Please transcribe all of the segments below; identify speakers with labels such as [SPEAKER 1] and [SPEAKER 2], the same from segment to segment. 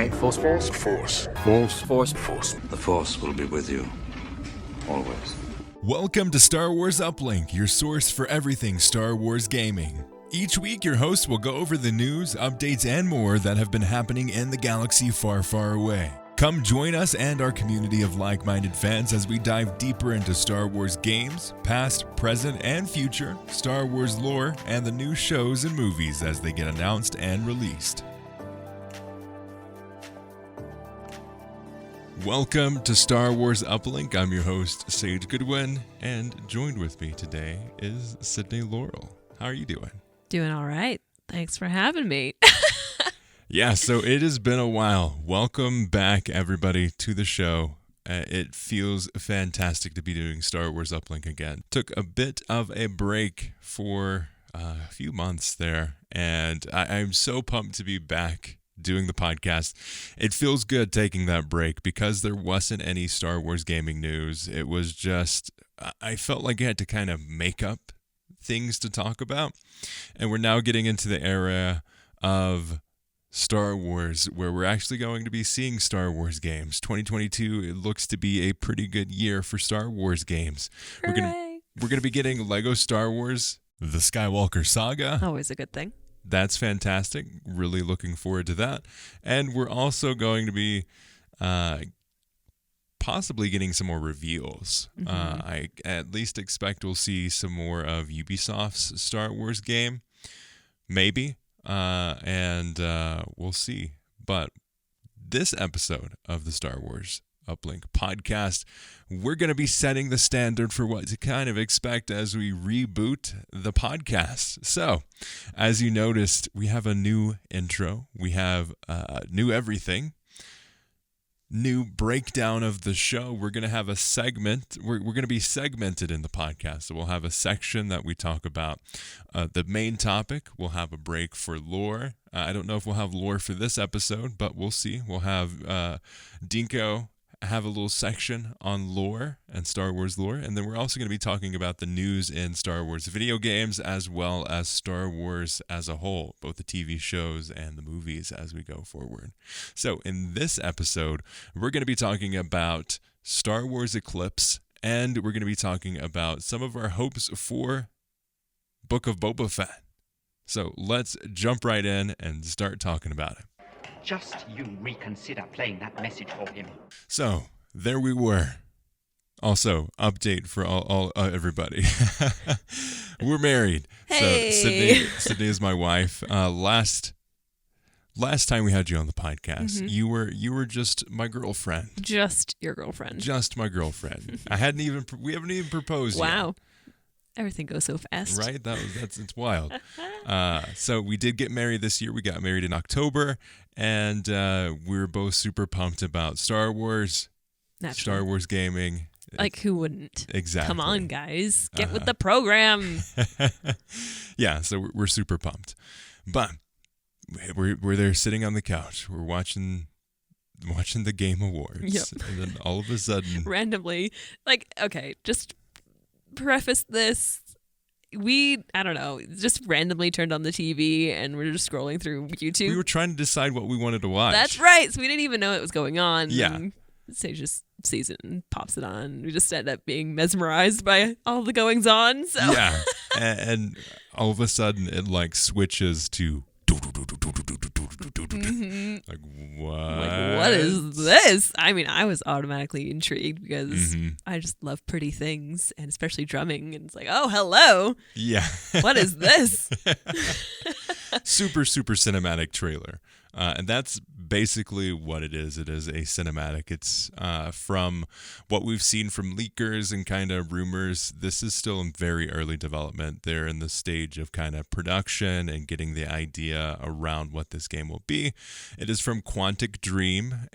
[SPEAKER 1] way.
[SPEAKER 2] Force.
[SPEAKER 3] The Force will be with you. Always.
[SPEAKER 4] Welcome to Star Wars Uplink, your source for everything Star Wars gaming. Each week, your host will go over the news, updates, and more that have been happening in the galaxy far, far away. Come join us and our community of like-minded fans as we dive deeper into Star Wars games, past, present, and future, Star Wars lore, and the new shows and movies as they get announced and released. Welcome to Star Wars Uplink. I'm your host, Sage Goodwin, and joined with me today is Sydney Laurel. How are you doing?
[SPEAKER 5] Doing all right. Thanks for having me.
[SPEAKER 4] Yeah, so it has been a while. Welcome back, everybody, to the show. It feels fantastic to be doing Star Wars Uplink again. Took a bit of a break for a few months there, and I'm so pumped to be back doing the podcast. It feels good taking that break because there wasn't any Star Wars gaming news. It was just, I felt like I had to kind of make up things to talk about. And we're now getting into the era of Star Wars where we're actually going to be seeing Star Wars games. 2022, it looks to be a pretty good year for Star Wars games.
[SPEAKER 5] Hooray.
[SPEAKER 4] We're going to be getting Lego Star Wars, The Skywalker Saga.
[SPEAKER 5] Always a good thing.
[SPEAKER 4] That's fantastic. Really looking forward to that. And we're also going to be possibly getting some more reveals. I at least expect we'll see some more of Ubisoft's Star Wars game. Maybe. And we'll see. But this episode of the Star Wars Uplink podcast, we're going to be setting the standard for what to kind of expect as we reboot the podcast. So, as you noticed, we have a new intro. We have new everything. New breakdown of the show. We're going to have a segment. We're going to be segmented in the podcast. So we'll have a section that we talk about the main topic. We'll have a break for lore. I don't know if we'll have lore for this episode, but we'll see. We'll have Dinko have a little section on lore and Star Wars lore. And then we're also going to be talking about the news in Star Wars video games as well as Star Wars as a whole, both the TV shows and the movies as we go forward. So in this episode, we're going to be talking about Star Wars Eclipse, and we're going to be talking about some of our hopes for Book of Boba Fett. So let's jump right in and start talking about it.
[SPEAKER 6] Just you reconsider playing that message for him.
[SPEAKER 4] So, there we were. Also, update for all everybody. We're married.
[SPEAKER 5] Hey.
[SPEAKER 4] So, Sydney is my wife. Last time we had you on the podcast, you were just my girlfriend.
[SPEAKER 5] Just your girlfriend.
[SPEAKER 4] Just my girlfriend. We haven't even proposed yet.
[SPEAKER 5] Wow. Everything goes so fast.
[SPEAKER 4] Right? It's wild. So we did get married this year. We got married in October, and we were both super pumped about Star Wars,
[SPEAKER 5] Naturally.
[SPEAKER 4] Star Wars gaming.
[SPEAKER 5] Like, who wouldn't?
[SPEAKER 4] Exactly.
[SPEAKER 5] Come on, guys. Get with the program.
[SPEAKER 4] Yeah, so we're super pumped. But we're there sitting on the couch. We're watching the Game Awards.
[SPEAKER 5] Yep.
[SPEAKER 4] And then all of a sudden...
[SPEAKER 5] Randomly. Like, okay, just... preface this, I don't know, just randomly turned on the TV and we're just scrolling through YouTube.
[SPEAKER 4] We were trying to decide what we wanted to watch.
[SPEAKER 5] That's right. So we didn't even know it was going on.
[SPEAKER 4] Yeah.
[SPEAKER 5] And Sage just sees it and pops it on. We just end up being mesmerized by all the goings on. So
[SPEAKER 4] yeah. And all of a sudden it like switches to like what?
[SPEAKER 5] Like, what is this? I mean, I was automatically intrigued because I just love pretty things and especially drumming. And it's like, oh, hello.
[SPEAKER 4] Yeah.
[SPEAKER 5] What is this?
[SPEAKER 4] Super cinematic trailer. And that's basically what it is. It is a cinematic. It's from what we've seen from leakers and kind of rumors. This is still in very early development. They're in the stage of kind of production and getting the idea around what this game will be. It is from Quantic Dream.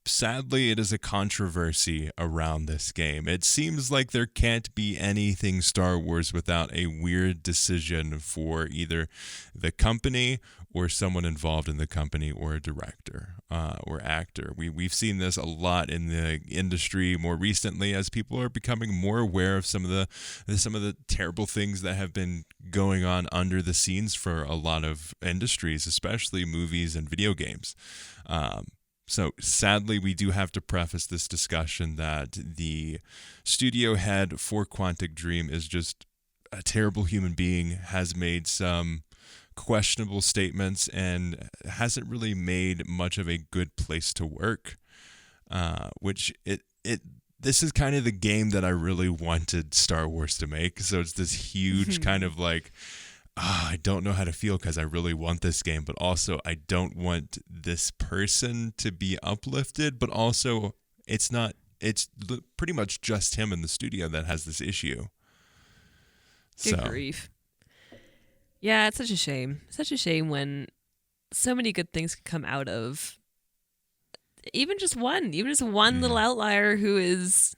[SPEAKER 4] Sadly, it is a controversy around this game. It seems like there can't be anything Star Wars without a weird decision for either the company or someone involved in the company, or a director or actor. We've seen this a lot in the industry more recently as people are becoming more aware of some of the terrible things that have been going on under the scenes for a lot of industries, especially movies and video games. So sadly, we do have to preface this discussion that the studio head for Quantic Dream is just a terrible human being, has made some questionable statements, and hasn't really made much of a good place to work. This is kind of the game that I really wanted Star Wars to make. So it's this huge kind of like, I don't know how to feel because I really want this game, but also I don't want this person to be uplifted, but also it's pretty much just him in the studio that has this issue.
[SPEAKER 5] Good grief. Yeah, it's such a shame. Such a shame when so many good things can come out of even just one little outlier who is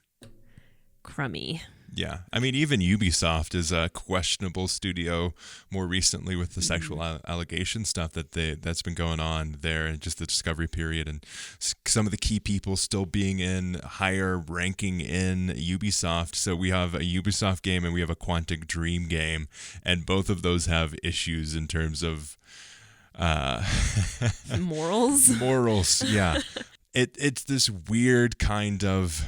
[SPEAKER 5] crummy.
[SPEAKER 4] Yeah, I mean, even Ubisoft is a questionable studio more recently with the sexual allegation stuff that's been going on there, and just the discovery period, and some of the key people still being in higher ranking in Ubisoft. So we have a Ubisoft game and we have a Quantic Dream game, and both of those have issues in terms of
[SPEAKER 5] morals.
[SPEAKER 4] Morals, yeah. It's this weird kind of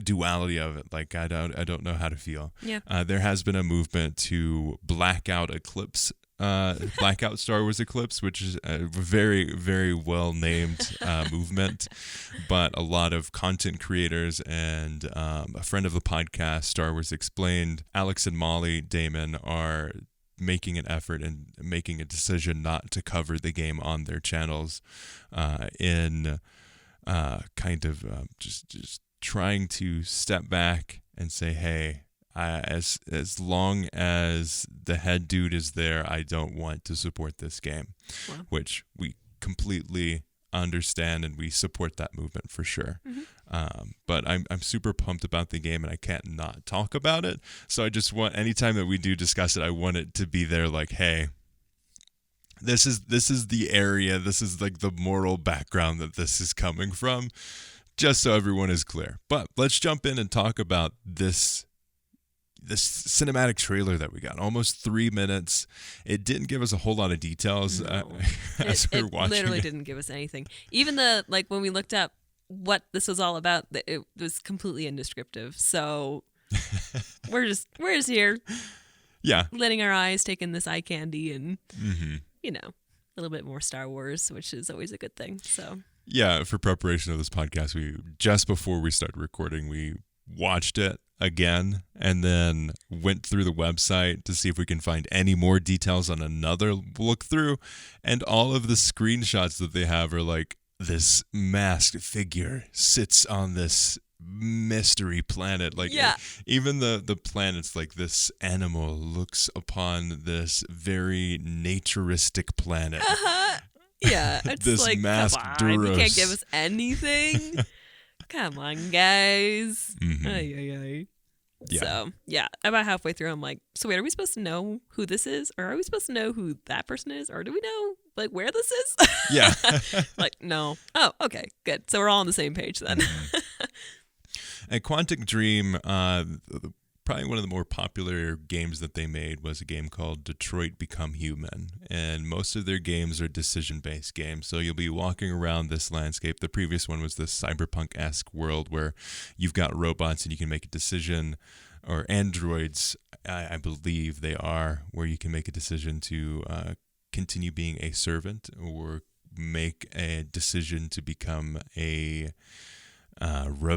[SPEAKER 4] duality of it. Like I don't know how to feel.
[SPEAKER 5] Yeah.
[SPEAKER 4] There has been a movement to blackout Star Wars Eclipse, which is a very, very well named movement. But a lot of content creators and a friend of the podcast, Star Wars Explained, Alex and Molly Damon, are making an effort and making a decision not to cover the game on their channels in kind of just trying to step back and say, hey, as long as the head dude is there, I don't want to support this game. Wow. Which we completely understand, and we support that movement for sure. But I'm super pumped about the game, and I can't not talk about it. So I just want, anytime that we do discuss it, I want it to be there like, hey, this is the area, this is like the moral background that this is coming from, just so everyone is clear. But let's jump in and talk about this cinematic trailer that we got. Almost 3 minutes. It didn't give us a whole lot of details as we were watching.
[SPEAKER 5] It literally didn't give us anything. Even when we looked up what this was all about, it was completely indescriptive. So we're just here.
[SPEAKER 4] Yeah.
[SPEAKER 5] Letting our eyes take in this eye candy and, a little bit more Star Wars, which is always a good thing. So
[SPEAKER 4] yeah, for preparation of this podcast, just before we started recording, we watched it again and then went through the website to see if we can find any more details on another look through, and all of the screenshots that they have are like, this masked figure sits on this mystery planet. Like,
[SPEAKER 5] yeah.
[SPEAKER 4] Even the planets, like, this animal looks upon this very naturistic planet.
[SPEAKER 5] Yeah, it's
[SPEAKER 4] this
[SPEAKER 5] like,
[SPEAKER 4] masked
[SPEAKER 5] come on,
[SPEAKER 4] Duros.
[SPEAKER 5] You can't give us anything. Come on, guys. Ay, ay, ay.
[SPEAKER 4] Yeah.
[SPEAKER 5] So, yeah, about halfway through, I'm like, so wait, are we supposed to know who this is? Or are we supposed to know who that person is? Or do we know, like, where this is?
[SPEAKER 4] Yeah.
[SPEAKER 5] Like, no. Oh, okay, good. So we're all on the same page then.
[SPEAKER 4] And Quantic Dream, probably one of the more popular games that they made was a game called Detroit Become Human. And most of their games are decision-based games. So you'll be walking around this landscape. The previous one was this cyberpunk-esque world where you've got robots and you can make a decision, or androids, I believe they are, where you can make a decision to continue being a servant or make a decision to become a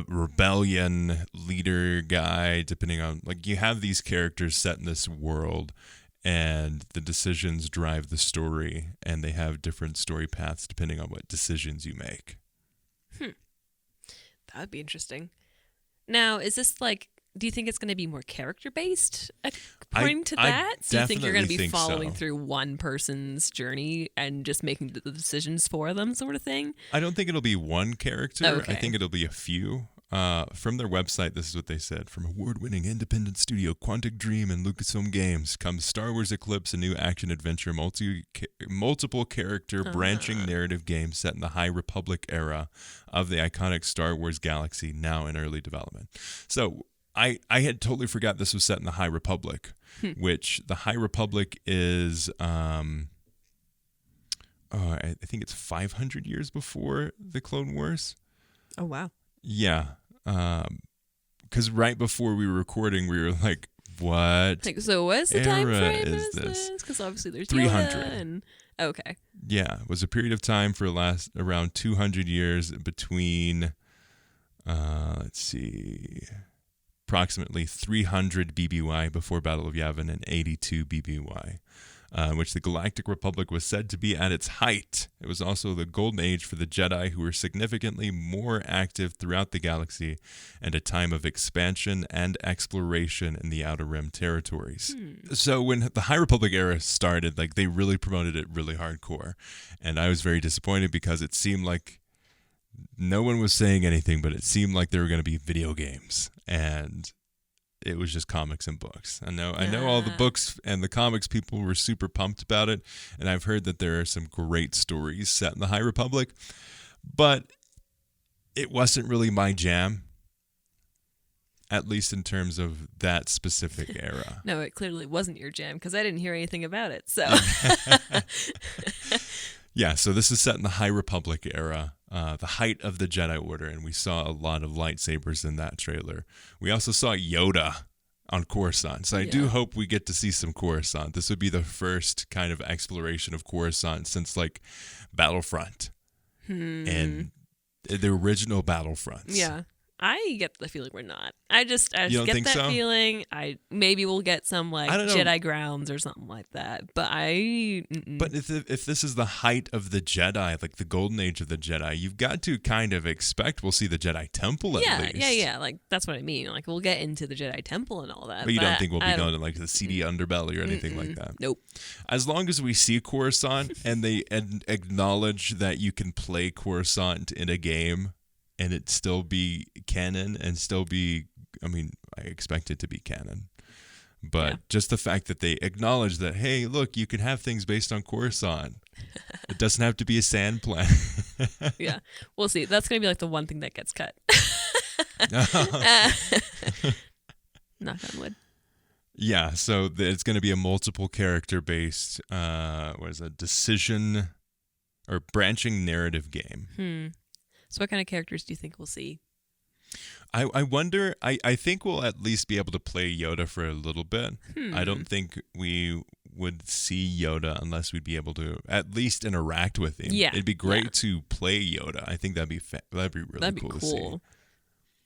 [SPEAKER 4] rebellion leader guy, depending on, like, you have these characters set in this world and the decisions drive the story, and they have different story paths depending on what decisions you make.
[SPEAKER 5] That would be interesting. Now, is this like, do you think it's going to be more character based according to that? Do you think you're going to be following through one person's journey and just making the decisions for them, sort of thing?
[SPEAKER 4] I don't think it'll be one character.
[SPEAKER 5] Okay.
[SPEAKER 4] I think it'll be a few. from their website, this is what they said. From award-winning independent studio Quantic Dream and Lucasfilm Games comes Star Wars Eclipse, a new action-adventure, multiple character, branching narrative game set in the High Republic era of the iconic Star Wars galaxy, now in early development. So I had totally forgot this was set in the High Republic, which the High Republic is... I think it's 500 years before the Clone Wars.
[SPEAKER 5] Oh, wow.
[SPEAKER 4] Yeah. Because right before we were recording, we were like, what?
[SPEAKER 5] Like, so what's the time frame
[SPEAKER 4] is this?
[SPEAKER 5] Because obviously there's
[SPEAKER 4] 300.
[SPEAKER 5] Yoda and... Okay.
[SPEAKER 4] Yeah. It was a period of time for around 200 years between, let's see, approximately 300 BBY before Battle of Yavin and 82 BBY. Which the Galactic Republic was said to be at its height. It was also the golden age for the Jedi, who were significantly more active throughout the galaxy, and a time of expansion and exploration in the Outer Rim territories. So when the High Republic era started, like, they really promoted it really hardcore, and I was very disappointed because it seemed like no one was saying anything, but it seemed like there were going to be video games, and it was just comics and books. I know all the books and the comics people were super pumped about it, and I've heard that there are some great stories set in the High Republic, but it wasn't really my jam, at least in terms of that specific era.
[SPEAKER 5] No, it clearly wasn't your jam because I didn't hear anything about it. So
[SPEAKER 4] Yeah, so this is set in the High Republic era, the height of the Jedi Order, and we saw a lot of lightsabers in that trailer. We also saw Yoda on Coruscant, so I do hope we get to see some Coruscant. This would be the first kind of exploration of Coruscant since, like, Battlefront and the original Battlefronts.
[SPEAKER 5] yeah, I get the feeling we're not. I just
[SPEAKER 4] You don't
[SPEAKER 5] get
[SPEAKER 4] think
[SPEAKER 5] that
[SPEAKER 4] so?
[SPEAKER 5] feeling. Maybe we'll get some like
[SPEAKER 4] I don't know.
[SPEAKER 5] Jedi grounds or something like that. But
[SPEAKER 4] But if this is the height of the Jedi, like the golden age of the Jedi, you've got to kind of expect we'll see the Jedi Temple at least.
[SPEAKER 5] yeah. Like that's what I mean. Like we'll get into the Jedi Temple and all that.
[SPEAKER 4] But you don't think we'll be going to like the seedy underbelly or anything like that?
[SPEAKER 5] Nope.
[SPEAKER 4] As long as we see Coruscant and they acknowledge that you can play Coruscant in a game and it still be canon and still be, I mean, I expect it to be canon. But just the fact that they acknowledge that, hey, look, you can have things based on Coruscant. It doesn't have to be a sand planet.
[SPEAKER 5] Yeah. We'll see. That's going to be like the one thing that gets cut. Knock on wood.
[SPEAKER 4] Yeah, so it's going to be a multiple character based, decision or branching narrative game.
[SPEAKER 5] So what kind of characters do you think we'll see?
[SPEAKER 4] I wonder, I think we'll at least be able to play Yoda for a little bit. I don't think we would see Yoda unless we'd be able to at least interact with him.
[SPEAKER 5] Yeah.
[SPEAKER 4] It'd be great to play Yoda. I think that'd be really cool to see.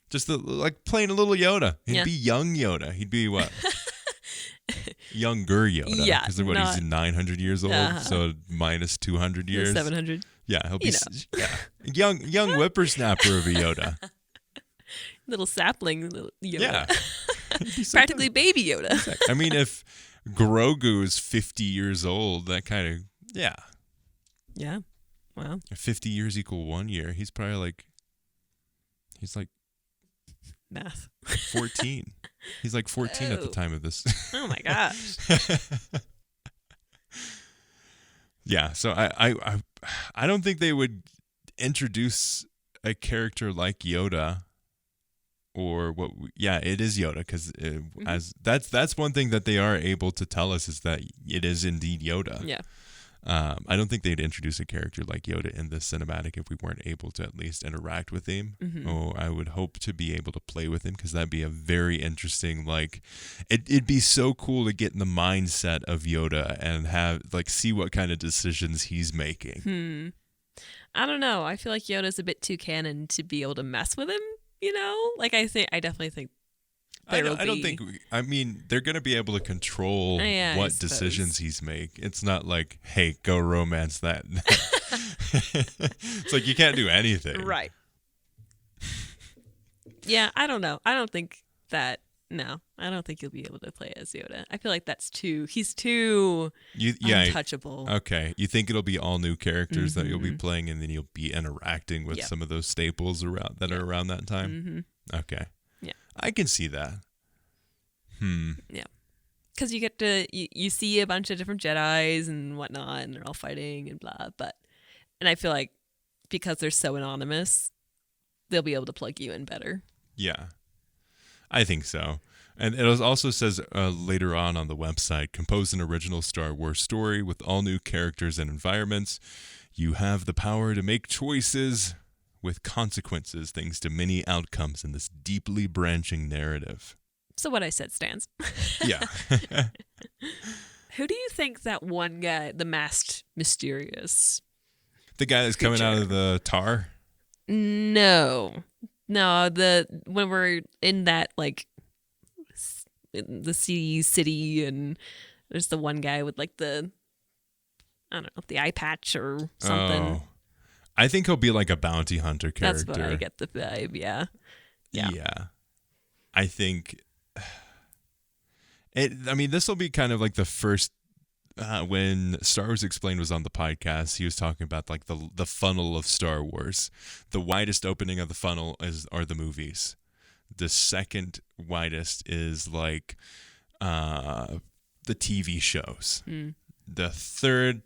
[SPEAKER 4] Just like playing a little Yoda. He'd be young Yoda. He'd be what? Younger Yoda.
[SPEAKER 5] Yeah.
[SPEAKER 4] Because he's 900 years old, so minus 200 years.
[SPEAKER 5] 700.
[SPEAKER 4] Yeah, he'll be young whippersnapper of a Yoda.
[SPEAKER 5] Little sapling Yoda.
[SPEAKER 4] Yeah.
[SPEAKER 5] Practically baby Yoda.
[SPEAKER 4] I mean, if Grogu is 50 years old, that kind of,
[SPEAKER 5] Yeah. Wow.
[SPEAKER 4] If 50 years equal 1 year, he's probably he's like
[SPEAKER 5] Math.
[SPEAKER 4] 14. He's like 14 at the time of this.
[SPEAKER 5] Oh my gosh.
[SPEAKER 4] Yeah, so I don't think they would introduce a character like Yoda, or it is Yoda, because as that's one thing that they are able to tell us is that it is indeed Yoda.
[SPEAKER 5] Yeah.
[SPEAKER 4] I don't think they'd introduce a character like Yoda in this cinematic if we weren't able to at least interact with him. Oh, I would hope to be able to play with him, because that'd be a very interesting, it'd be so cool to get in the mindset of Yoda and have see what kind of decisions he's making.
[SPEAKER 5] I don't know. I feel like Yoda's a bit too canon to be able to mess with him, you know? I definitely think I don't
[SPEAKER 4] think. I mean, they're going to be able to control what decisions he's make. It's not like, hey, go romance that. It's like you can't do anything,
[SPEAKER 5] right? Yeah, I don't know. I don't think that No, I don't think you'll be able to play as Yoda. I feel like he's too untouchable.
[SPEAKER 4] Okay. You think it'll be all new characters that you'll be playing, and then you'll be interacting with some of those staples are around that time? Okay.
[SPEAKER 5] Yeah.
[SPEAKER 4] I can see that.
[SPEAKER 5] Yeah. Because you get to, you see a bunch of different Jedis and whatnot, and they're all fighting and blah. And I feel like because they're so anonymous, they'll be able to plug you in better.
[SPEAKER 4] Yeah. I think so. And it also says later on the website, compose an original Star Wars story with all new characters and environments. You have the power to make choices with consequences, thanks to many outcomes in this deeply branching narrative.
[SPEAKER 5] So what I said stands.
[SPEAKER 4] Yeah.
[SPEAKER 5] Who do you think that one guy, the masked mysterious?
[SPEAKER 4] The guy that's coming out of the tar?
[SPEAKER 5] No, when we're in that, like, in the city, and there's the one guy with, like, the eye patch or something.
[SPEAKER 4] Oh. I think he'll be like a bounty hunter character.
[SPEAKER 5] That's what I get the vibe, yeah.
[SPEAKER 4] I think this will be kind of like the first, when Star Wars Explained was on the podcast, he was talking about like the funnel of Star Wars. The widest opening of the funnel are the movies. The second widest is like the TV shows. The third,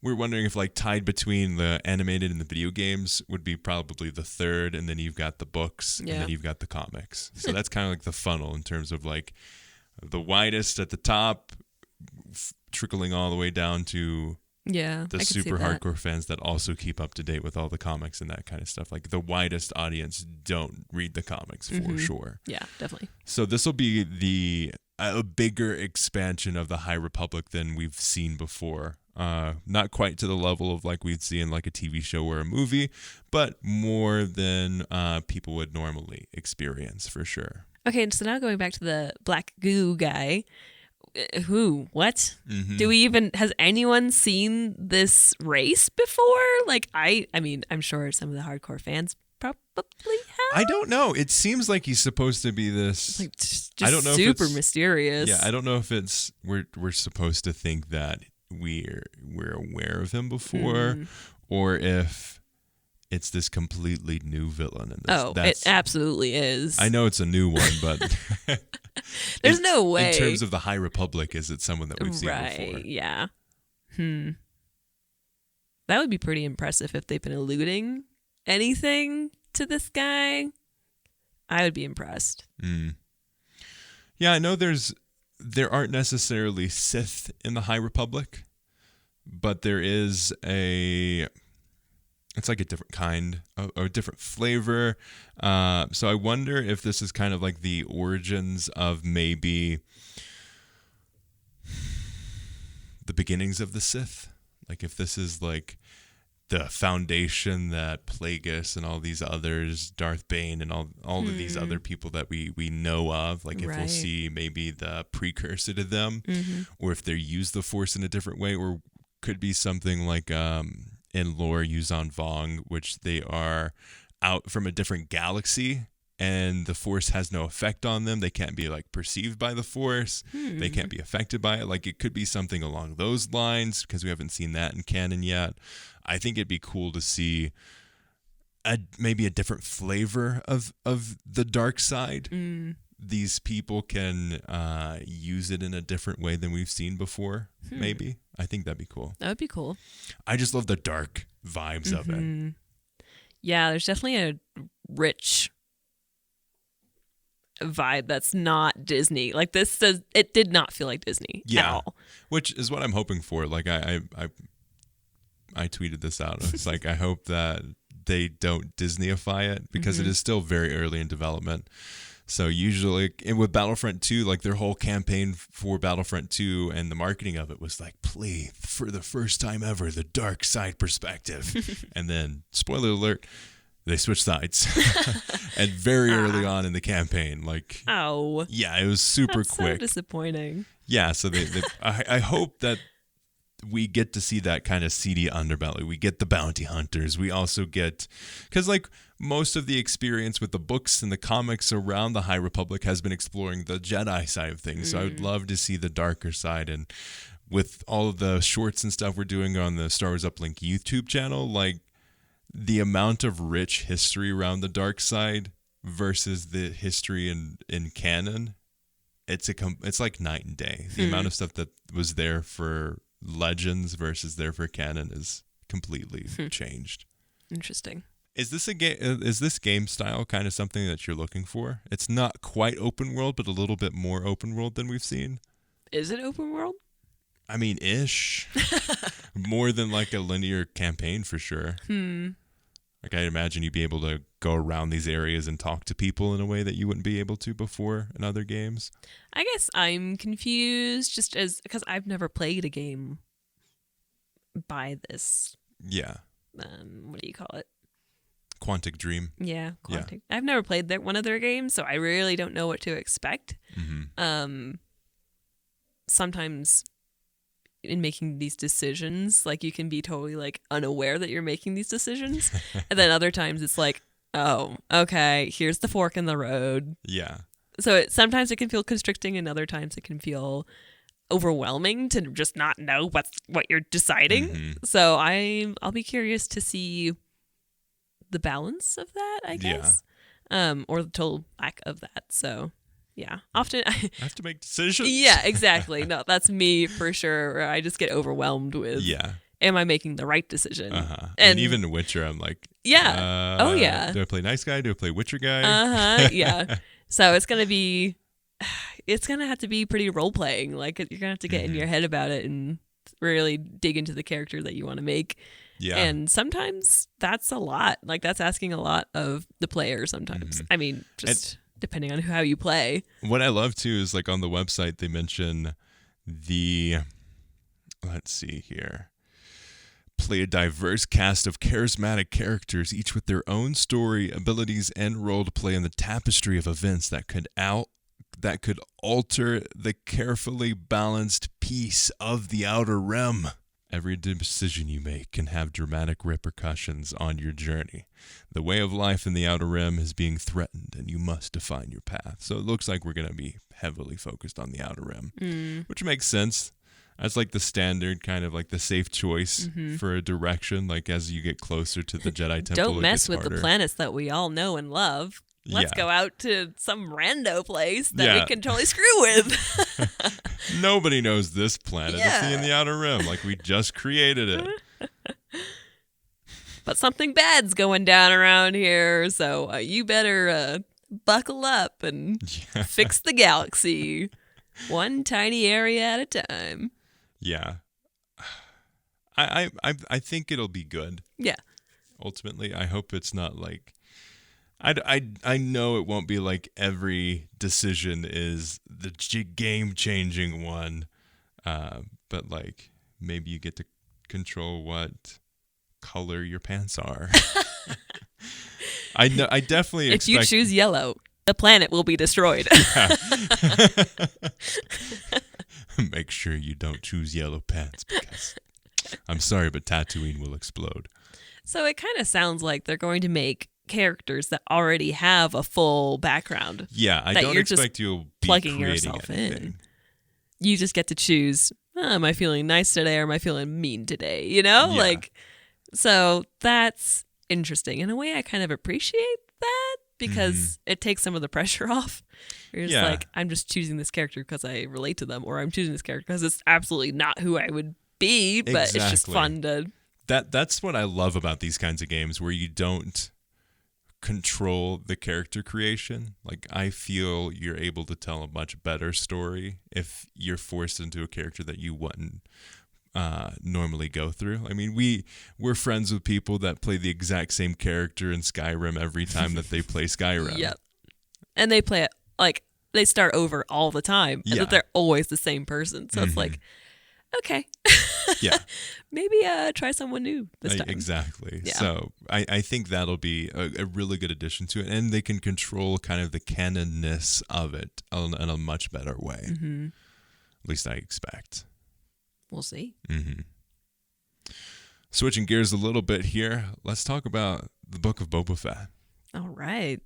[SPEAKER 4] we're wondering if like tied between the animated and the video games would be probably the third, and then you've got the books, and then you've got the comics. So that's kind of like the funnel in terms of like the widest at the top, trickling all the way down to the super hardcore fans that also keep up to date with all the comics and that kind of stuff. Like the widest audience don't read the comics for sure.
[SPEAKER 5] Yeah, definitely.
[SPEAKER 4] So this will be a bigger expansion of the High Republic than we've seen before. Not quite to the level of like we'd see in like a TV show or a movie, but more than people would normally experience for sure.
[SPEAKER 5] Okay, and so now going back to the black goo guy. Who? What? Has anyone seen this race before? Like, I mean, I'm sure some of the hardcore fans probably have.
[SPEAKER 4] I don't know. It seems like he's supposed to be this.
[SPEAKER 5] Like, just
[SPEAKER 4] I don't know
[SPEAKER 5] super
[SPEAKER 4] if
[SPEAKER 5] mysterious.
[SPEAKER 4] Yeah, I don't know if it's we're supposed to think that we're aware of him before, or if it's this completely new villain. And
[SPEAKER 5] it absolutely is.
[SPEAKER 4] I know it's a new one, but
[SPEAKER 5] there's no way.
[SPEAKER 4] In terms of the High Republic, is it someone that we've seen before?
[SPEAKER 5] Right, yeah. That would be pretty impressive if they've been alluding anything to this guy. I would be impressed.
[SPEAKER 4] Yeah, I know there aren't necessarily Sith in the High Republic, but there is it's like a different kind, a different flavor. So I wonder if this is kind of like the origins of maybe the beginnings of the Sith. Like if this is like the foundation that Plagueis and all these others, Darth Bane and all of these other people that we know of, like if we'll see maybe the precursor to them, or if they use the Force in a different way, or could be something like in lore Yuzan Vong, which they are out from a different galaxy and the Force has no effect on them. They can't be like perceived by the Force. They can't be affected by it. Like it could be something along those lines, because we haven't seen that in canon yet. I think it'd be cool to see maybe a different flavor of the dark side. These people can use it in a different way than we've seen before, maybe. I think that'd be cool.
[SPEAKER 5] That would be cool.
[SPEAKER 4] I just love the dark vibes of it.
[SPEAKER 5] Yeah, there's definitely a rich vibe that's not Disney. Like it did not feel like Disney at all.
[SPEAKER 4] Which is what I'm hoping for. Like I tweeted this out. It's like I hope that they don't Disneyify it, because it is still very early in development. So usually, and with Battlefront 2, like their whole campaign for Battlefront 2 and the marketing of it was like, play for the first time ever the dark side perspective. And then, spoiler alert, they switched sides. And very early on in the campaign, like, yeah, it was super quick.
[SPEAKER 5] So disappointing.
[SPEAKER 4] Yeah, so I hope that we get to see that kind of seedy underbelly. We get the bounty hunters. We also get, because like most of the experience with the books and the comics around the High Republic has been exploring the Jedi side of things. So I would love to see the darker side. And with all of the shorts and stuff we're doing on the Star Wars Uplink YouTube channel, like the amount of rich history around the dark side versus the history in canon, it's like night and day. The amount of stuff that was there for Legends versus there for canon is completely changed.
[SPEAKER 5] Interesting.
[SPEAKER 4] Is this is this game style kind of something that you're looking for? It's not quite open world, but a little bit more open world than we've seen.
[SPEAKER 5] Is it open world?
[SPEAKER 4] I mean, ish. More than like a linear campaign for sure. Like I imagine you'd be able to go around these areas and talk to people in a way that you wouldn't be able to before in other games.
[SPEAKER 5] I guess I'm confused because I've never played a game by this.
[SPEAKER 4] Yeah.
[SPEAKER 5] What do you call it?
[SPEAKER 4] Quantic Dream.
[SPEAKER 5] Yeah, Quantic. Yeah. I've never played one of their games, so I really don't know what to expect. Sometimes in making these decisions, like you can be totally like unaware that you're making these decisions, and then other times it's like, oh, okay, here's the fork in the road.
[SPEAKER 4] Yeah.
[SPEAKER 5] So sometimes it can feel constricting, and other times it can feel overwhelming to just not know what you're deciding. So I'll be curious to see the balance of that, I guess, or the total lack of that. So. Yeah, often I
[SPEAKER 4] have to make decisions.
[SPEAKER 5] Yeah, exactly. No, that's me for sure. Where I just get overwhelmed with. Yeah. Am I making the right decision?
[SPEAKER 4] And even in Witcher, I'm like,
[SPEAKER 5] yeah. Oh yeah.
[SPEAKER 4] Do I play nice guy? Do I play Witcher guy?
[SPEAKER 5] Yeah. So it's gonna have to be pretty role playing. Like you're gonna have to get in your head about it and really dig into the character that you want to make. Yeah. And sometimes that's a lot. Like that's asking a lot of the player. Sometimes. I mean, depending on how you play.
[SPEAKER 4] What I love too is like on the website they mention let's see here, play a diverse cast of charismatic characters, each with their own story, abilities, and role to play in the tapestry of events that could alter the carefully balanced piece of the Outer Rim. Every decision you make can have dramatic repercussions on your journey. The way of life in the Outer Rim is being threatened, and you must define your path. So it looks like we're going to be heavily focused on the Outer Rim, which makes sense. That's like the standard kind of like the safe choice for a direction. Like as you get closer to the Jedi Temple,
[SPEAKER 5] don't mess with the planets that we all know and love. Let's go out to some rando place that we can totally screw with.
[SPEAKER 4] Nobody knows this planet. It's in the Outer Rim. Like we just created it.
[SPEAKER 5] But something bad's going down around here, so you better buckle up and fix the galaxy. One tiny area at a time.
[SPEAKER 4] Yeah. I think it'll be good.
[SPEAKER 5] Yeah.
[SPEAKER 4] Ultimately, I hope it's not like I know it won't be like every decision is the game-changing one, but like maybe you get to control what color your pants are. I definitely
[SPEAKER 5] if you choose yellow, the planet will be destroyed.
[SPEAKER 4] Make sure you don't choose yellow pants because I'm sorry, but Tatooine will explode.
[SPEAKER 5] So it kind of sounds like they're going to make characters that already have a full background.
[SPEAKER 4] Yeah, I don't expect you'll be
[SPEAKER 5] plugging
[SPEAKER 4] creating
[SPEAKER 5] yourself
[SPEAKER 4] anything.
[SPEAKER 5] in. You just get to choose, am I feeling nice today or am I feeling mean today? You know?
[SPEAKER 4] Yeah.
[SPEAKER 5] Like, so that's interesting. In a way, I kind of appreciate that because it takes some of the pressure off. You're just like, I'm just choosing this character because I relate to them, or I'm choosing this character because it's absolutely not who I would be, but it's just fun to...
[SPEAKER 4] That's what I love about these kinds of games where you don't control the character creation. Like I feel you're able to tell a much better story if you're forced into a character that you wouldn't normally go through. I mean, we're friends with people that play the exact same character in Skyrim every time that they play Skyrim.
[SPEAKER 5] Yep. And they play it like they start over all the time, and that they're always the same person. So it's like, okay, maybe try someone new this time.
[SPEAKER 4] Exactly.
[SPEAKER 5] Yeah.
[SPEAKER 4] So I think that'll be a really good addition to it, and they can control kind of the canonness of it in a much better way. At least I expect.
[SPEAKER 5] We'll see.
[SPEAKER 4] Switching gears a little bit here, let's talk about the Book of Boba Fett.
[SPEAKER 5] All right.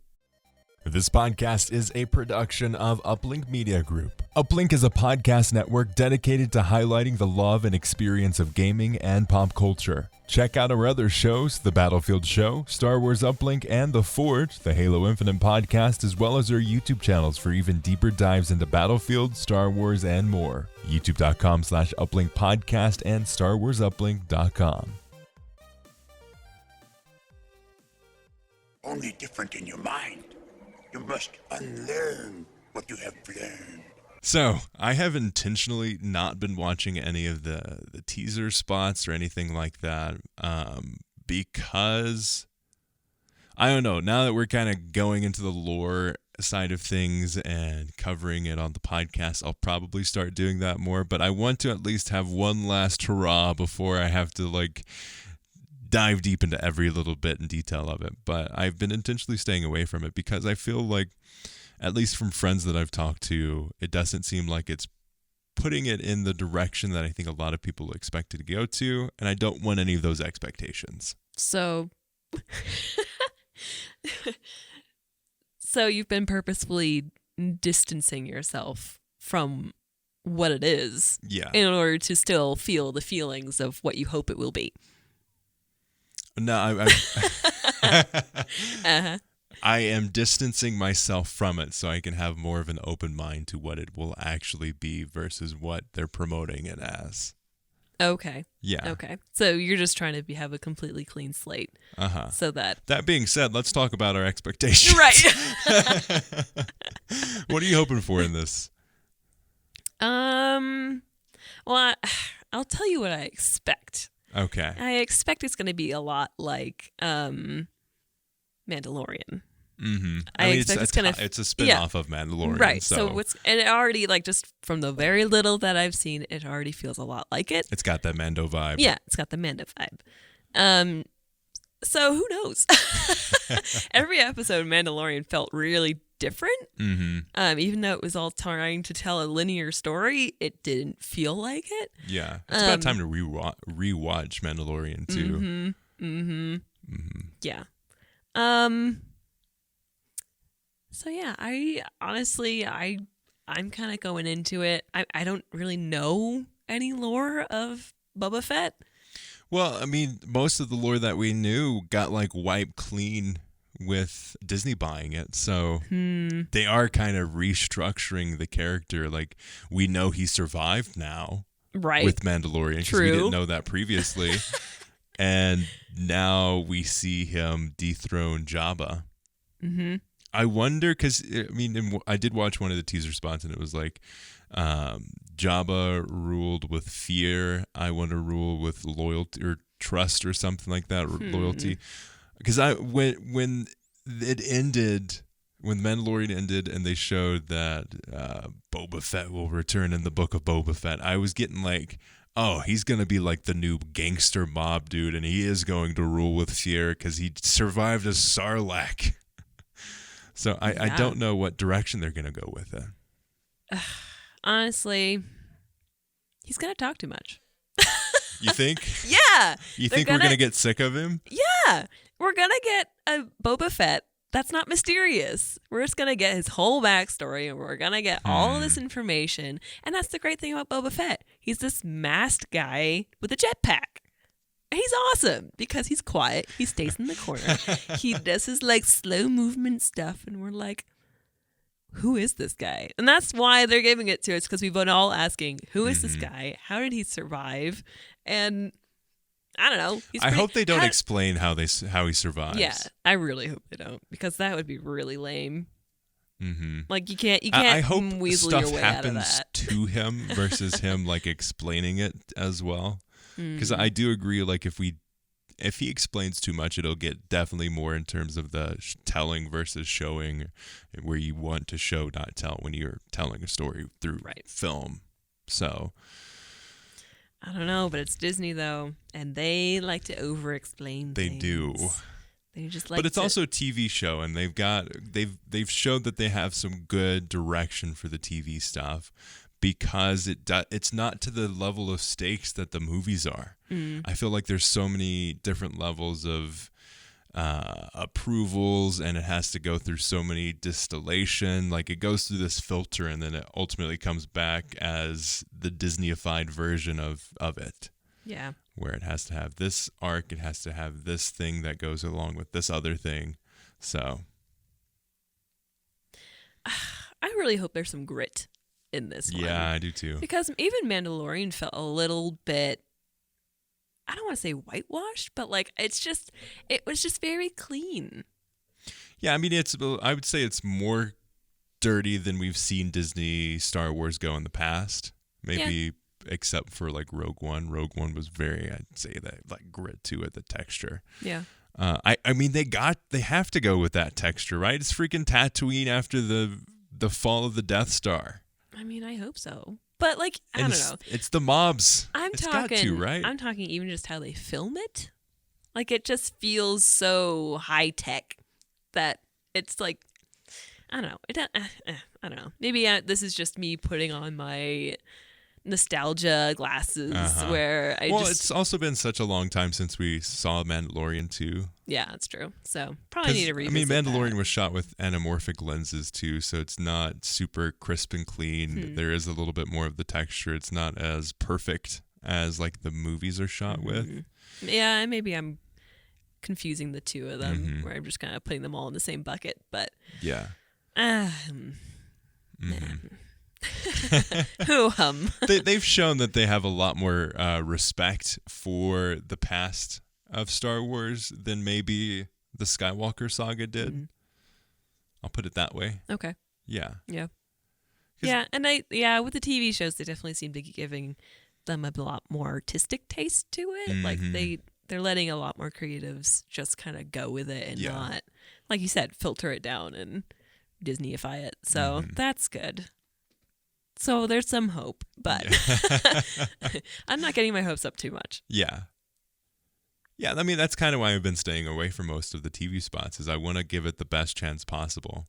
[SPEAKER 1] This podcast is a production of Uplink Media Group. Uplink is a podcast network dedicated to highlighting the love and experience of gaming and pop culture. Check out our other shows, The Battlefield Show, Star Wars Uplink, and The Forge, the Halo Infinite podcast, as well as our YouTube channels for even deeper dives into Battlefield, Star Wars, and more. YouTube.com/Uplink podcast and StarWarsUplink.com.
[SPEAKER 2] Only different in your mind. You must unlearn what you have learned.
[SPEAKER 4] So, I have intentionally not been watching any of the teaser spots or anything like that because, I don't know, now that we're kind of going into the lore side of things and covering it on the podcast, I'll probably start doing that more, but I want to at least have one last hurrah before I have to, dive deep into every little bit and detail of it. But I've been intentionally staying away from it because I feel like, at least from friends that I've talked to, it doesn't seem like it's putting it in the direction that I think a lot of people expect it to go to, and I don't want any of those expectations.
[SPEAKER 5] So you've been purposefully distancing yourself from what it is, in order to still feel the feelings of what you hope it will be.
[SPEAKER 4] No, I am distancing myself from it so I can have more of an open mind to what it will actually be versus what they're promoting it as.
[SPEAKER 5] Okay.
[SPEAKER 4] Yeah.
[SPEAKER 5] Okay. So you're just trying to have a completely clean slate.
[SPEAKER 4] Uh-huh.
[SPEAKER 5] So that
[SPEAKER 4] being said, let's talk about our expectations.
[SPEAKER 5] Right.
[SPEAKER 4] What are you hoping for in this?
[SPEAKER 5] Well, I'll tell you what I expect.
[SPEAKER 4] Okay.
[SPEAKER 5] I expect it's going to be a lot like Mandalorian.
[SPEAKER 4] Mm-hmm.
[SPEAKER 5] I expect
[SPEAKER 4] it's a spin-off of Mandalorian.
[SPEAKER 5] Right.
[SPEAKER 4] So
[SPEAKER 5] and it already, just from the very little that I've seen, it already feels a lot like it.
[SPEAKER 4] It's got that Mando vibe.
[SPEAKER 5] Yeah, it's got the Mando vibe. So who knows? Every episode of Mandalorian felt really different.
[SPEAKER 4] Mm-hmm.
[SPEAKER 5] Even though it was all trying to tell a linear story, it didn't feel like it.
[SPEAKER 4] Yeah. It's about time to rewatch Mandalorian too.
[SPEAKER 5] Yeah. So yeah, I honestly, I'm kind of going into it. I don't really know any lore of Boba Fett.
[SPEAKER 4] Well, I mean, most of the lore that we knew got wiped clean with Disney buying it. So they are kind of restructuring the character. We know he survived now.
[SPEAKER 5] Right.
[SPEAKER 4] With Mandalorian, because we didn't know that previously. And now we see him dethrone Jabba. Mm-hmm. I wonder, because, I did watch one of the teaser spots, and it was Jabba ruled with fear. I want to rule with loyalty or trust or something like that, loyalty. Because when it ended, when Mandalorian ended and they showed that Boba Fett will return in the Book of Boba Fett, I was getting oh, he's going to be the new gangster mob dude, and he is going to rule with fear because he survived a Sarlacc. So I don't know what direction they're going to go with it.
[SPEAKER 5] Honestly, he's going to talk too much.
[SPEAKER 4] You think?
[SPEAKER 5] Yeah.
[SPEAKER 4] You think we're going to get sick of him?
[SPEAKER 5] Yeah. We're going to get a Boba Fett that's not mysterious. We're just going to get his whole backstory, and we're going to get all of this information. And that's the great thing about Boba Fett. He's this masked guy with a jetpack. He's awesome because he's quiet. He stays in the corner. He does his slow movement stuff, and we're like, who is this guy? And that's why they're giving it to us, because we've been all asking, who is this guy? How did he survive? And I don't know.
[SPEAKER 4] I hope they don't explain how he survives.
[SPEAKER 5] Yeah, I really hope they don't, because that would be really lame.
[SPEAKER 4] Mm-hmm.
[SPEAKER 5] You can't
[SPEAKER 4] I hope
[SPEAKER 5] weasel
[SPEAKER 4] stuff
[SPEAKER 5] your way out of
[SPEAKER 4] happens
[SPEAKER 5] that.
[SPEAKER 4] to him versus him explaining it as well. Because I do agree, if he explains too much, it'll get definitely more in terms of the telling versus showing, where you want to show, not tell, when you're telling a story through film. So
[SPEAKER 5] I don't know, but it's Disney though, and they like to over-explain
[SPEAKER 4] they
[SPEAKER 5] things.
[SPEAKER 4] do.
[SPEAKER 5] They just
[SPEAKER 4] but it's also a TV show, and they've showed that they have some good direction for the TV stuff. because it's not to the level of stakes that the movies are. I feel like there's so many different levels of approvals, and it has to go through so many distillation. Like, it goes through this filter, and then it ultimately comes back as the Disney-ified version of it.
[SPEAKER 5] Yeah.
[SPEAKER 4] Where it has to have this arc, it has to have this thing that goes along with this other thing. So
[SPEAKER 5] I really hope there's some grit in this one.
[SPEAKER 4] Yeah, I do too.
[SPEAKER 5] Because even Mandalorian felt a little bit, I don't want to say whitewashed, but like it was just very clean.
[SPEAKER 4] Yeah, I mean, I would say it's more dirty than we've seen Disney Star Wars go in the past. Maybe except for like Rogue One. Rogue One was very, I'd say, that like grit to it, the texture.
[SPEAKER 5] Yeah.
[SPEAKER 4] I mean, they have to go with that texture, right? It's freaking Tatooine after the fall of the Death Star.
[SPEAKER 5] I mean, I hope so. But like, I don't know.
[SPEAKER 4] It's the mobs.
[SPEAKER 5] It's
[SPEAKER 4] got to, right?
[SPEAKER 5] I'm talking even just how they film it. Like, it just feels so high tech that it's like, I don't know. I don't know. Maybe this is just me putting on my nostalgia glasses where
[SPEAKER 4] it's also been such a long time since we saw Mandalorian 2.
[SPEAKER 5] Yeah, that's true. So probably need to revisit
[SPEAKER 4] Mandalorian
[SPEAKER 5] that.
[SPEAKER 4] was shot with anamorphic lenses too, so it's not super crisp and clean. There is a little bit more of the texture. It's not as perfect as like the movies are shot with.
[SPEAKER 5] Yeah, and maybe I'm confusing the two of them, where I'm just kind of putting them all in the same bucket. But
[SPEAKER 4] yeah. They've shown that they have a lot more respect for the past of Star Wars than maybe the Skywalker saga did. I'll put it that way.
[SPEAKER 5] Okay.
[SPEAKER 4] Yeah.
[SPEAKER 5] Yeah. Yeah, and with the TV shows, they definitely seem to be giving them a lot more artistic taste to it. Like they're letting a lot more creatives just kind of go with it and not, like you said, filter it down and Disneyify it. So that's good. So there's some hope, but I'm not getting my hopes up too much.
[SPEAKER 4] Yeah. Yeah, I mean, that's kind of why I've been staying away from most of the TV spots, is I want to give it the best chance possible.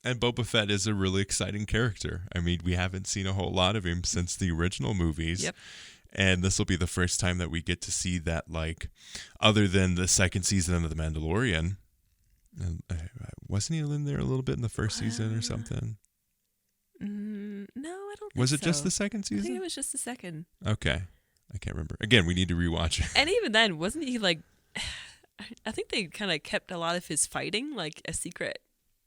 [SPEAKER 4] And Boba Fett is a really exciting character. I mean, we haven't seen a whole lot of him since the original movies. Yep. And this will be the first time that we get to see that, like, other than the second season of The Mandalorian. And wasn't he in there a little bit in the first season or something?
[SPEAKER 5] No, I don't think
[SPEAKER 4] Was it
[SPEAKER 5] so.
[SPEAKER 4] just the second season?
[SPEAKER 5] I think it was just the second.
[SPEAKER 4] Okay. I can't remember. Again, we need to rewatch it.
[SPEAKER 5] And even then, wasn't he like, I think they kind of kept a lot of his fighting like a secret.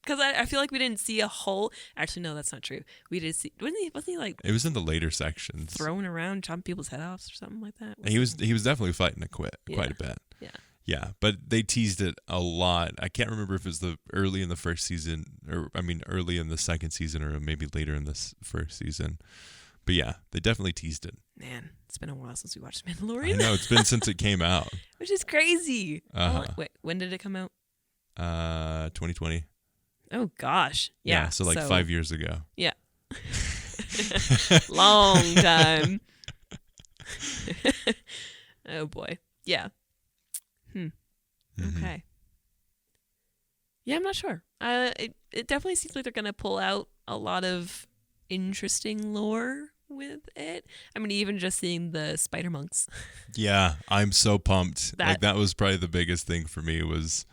[SPEAKER 5] Because I feel like we didn't see a whole, actually no, that's not true. We did see, wasn't he like.
[SPEAKER 4] It was in the later sections.
[SPEAKER 5] Throwing around, chopping people's head off or something like that?
[SPEAKER 4] He was definitely fighting quite a bit.
[SPEAKER 5] Yeah.
[SPEAKER 4] Yeah, but they teased it a lot. I can't remember if it was early in the first season, early in the second season, or maybe later in this first season. But yeah, they definitely teased it.
[SPEAKER 5] Man, it's been a while since we watched Mandalorian.
[SPEAKER 4] I know, it's been since it came out.
[SPEAKER 5] Which is crazy. Wait, when did it come out?
[SPEAKER 4] 2020.
[SPEAKER 5] Oh, gosh. Yeah,
[SPEAKER 4] so 5 years ago.
[SPEAKER 5] Yeah. Long time. Oh, boy. Yeah. Okay. Yeah, I'm not sure. It definitely seems like they're going to pull out a lot of interesting lore with it. I mean, even just seeing the spider monks. Yeah,
[SPEAKER 4] I'm so pumped. That was probably the biggest thing for me, was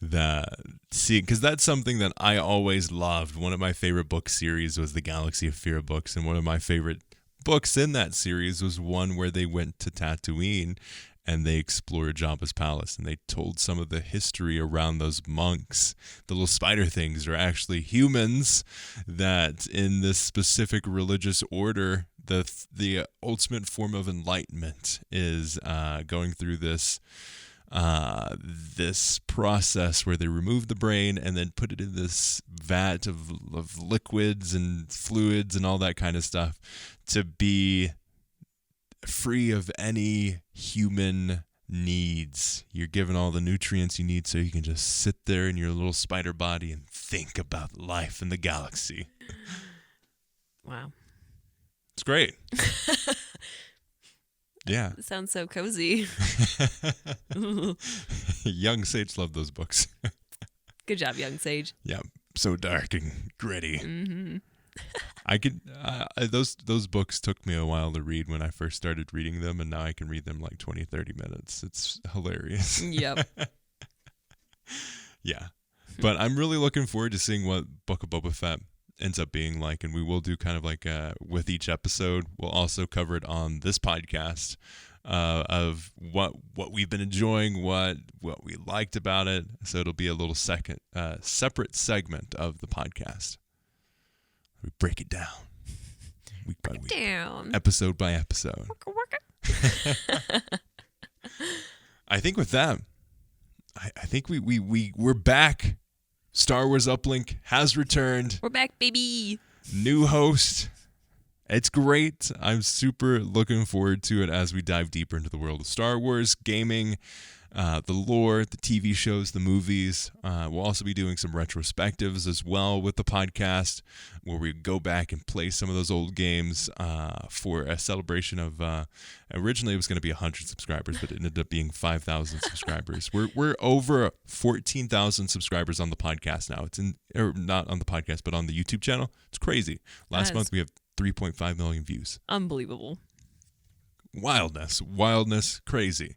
[SPEAKER 4] because that's something that I always loved. One of my favorite book series was the Galaxy of Fear books, and one of my favorite books in that series was one where they went to Tatooine and they explored Jabba's palace, and they told some of the history around those monks. The little spider things are actually humans that, in this specific religious order, the ultimate form of enlightenment is going through this process where they remove the brain and then put it in this vat of liquids and fluids and all that kind of stuff to be free of any human needs. You're given all the nutrients you need so you can just sit there in your little spider body and think about life in the galaxy.
[SPEAKER 5] Wow.
[SPEAKER 4] It's great. Yeah.
[SPEAKER 5] It sounds so cozy.
[SPEAKER 4] Young Sage loved those books.
[SPEAKER 5] Good job, Young Sage.
[SPEAKER 4] Yeah. So dark and gritty. I could those books took me a while to read when I first started reading them, and now I can read them like 20-30 minutes. It's hilarious.
[SPEAKER 5] Yep.
[SPEAKER 4] Yeah. But I'm really looking forward to seeing what Book of Boba Fett ends up being like, and we will do kind of like with each episode, we'll also cover it on this podcast of what we've been enjoying, what we liked about it. So it'll be a little separate segment of the podcast. We break it down week by week, episode by episode. I think with that, I think we're back. Star Wars Uplink has returned.
[SPEAKER 5] We're back, baby.
[SPEAKER 4] New host. It's great. I'm super looking forward to it as we dive deeper into the world of Star Wars, gaming, the lore, the TV shows, the movies. We'll also be doing some retrospectives as well with the podcast, where we go back and play some of those old games for a celebration of. Originally, it was going to be 100 subscribers, but it ended up being 5,000 subscribers. We're over 14,000 subscribers on the podcast now. Or not on the podcast, but on the YouTube channel. It's crazy. Last month we have 3.5 million views.
[SPEAKER 5] Unbelievable.
[SPEAKER 4] Wildness, crazy.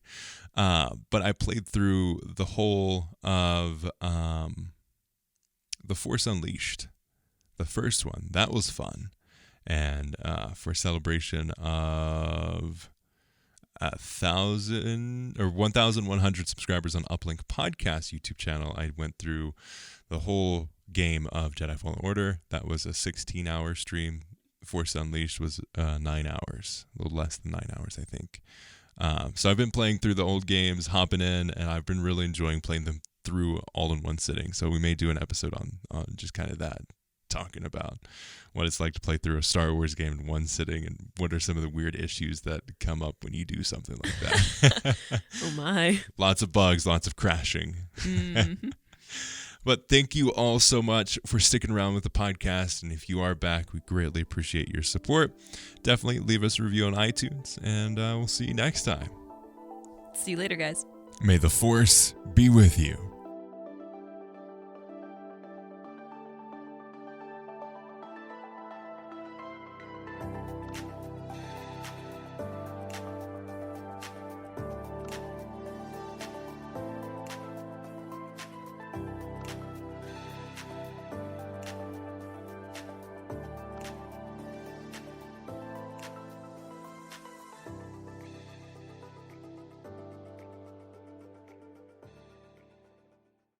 [SPEAKER 4] But I played through the whole of The Force Unleashed, the first one. That was fun. And for celebration of 1,100 subscribers on Uplink Podcast YouTube channel, I went through the whole game of Jedi Fallen Order. That was a 16-hour stream. Force Unleashed was 9 hours, a little less than 9 hours, I think. So I've been playing through the old games, hopping in, and I've been really enjoying playing them through all in one sitting. So we may do an episode on just kind of that, talking about what it's like to play through a Star Wars game in one sitting and what are some of the weird issues that come up when you do something like that.
[SPEAKER 5] Oh my.
[SPEAKER 4] Lots of bugs, lots of crashing. Mm-hmm. But thank you all so much for sticking around with the podcast. And if you are back, we greatly appreciate your support. Definitely leave us a review on iTunes, and we'll see you next time.
[SPEAKER 5] See you later, guys.
[SPEAKER 1] May the Force be with you.